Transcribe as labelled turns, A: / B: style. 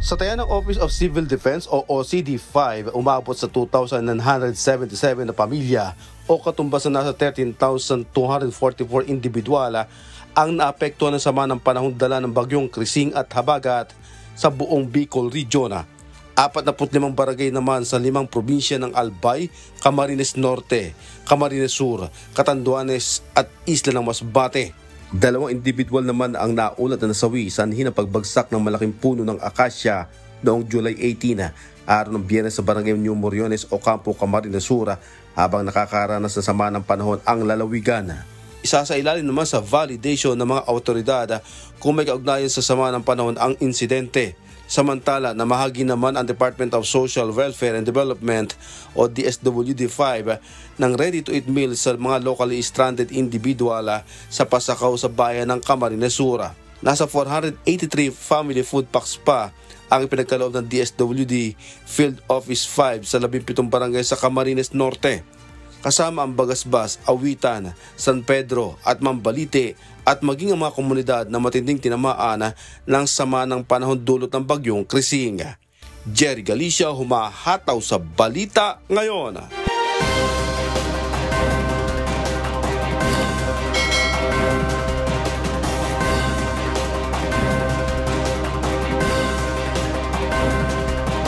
A: Sa taya ng Office of Civil Defense o OCD5, umabot sa 2,977 na pamilya o katumbas na nasa 13,244 individual ang naapektuhan ng sama ng panahon dala ng bagyong Krising at Habagat sa buong Bicol Region. 45 barangay naman sa 5 probinsya ng Albay, Camarines Norte, Camarines Sur, Catanduanes at Isla ng Masbate. 2 individual naman ang naulat na nasawi sanhi ng pagbagsak ng malaking puno ng akasya noong July 18, araw ng Biyernes sa barangay New Moriones o Campo Camarines Sur habang nakakaranas ng sama ng panahon ang lalawigan. Isa sa ilalim naman sa validation ng mga autoridad kung may kaugnayan sa sama ng panahon ang insidente. Samantala, namahagi naman ang Department of Social Welfare and Development o DSWD-5 ng ready-to-eat meals sa mga locally stranded individual sa pasakaw sa bayan ng Camarines Sur. Nasa 483 family food packs pa ang ipinagkaloob ng DSWD Field Office 5 sa 17 barangay sa Camarines Norte. Kasama ang Bagasbas, Awitan, San Pedro at Mambalite at maging ang mga komunidad na matinding tinamaan ng sama ng panahon dulot ng bagyong Krising. Jerry Galicia, humahataw sa Balita Ngayon.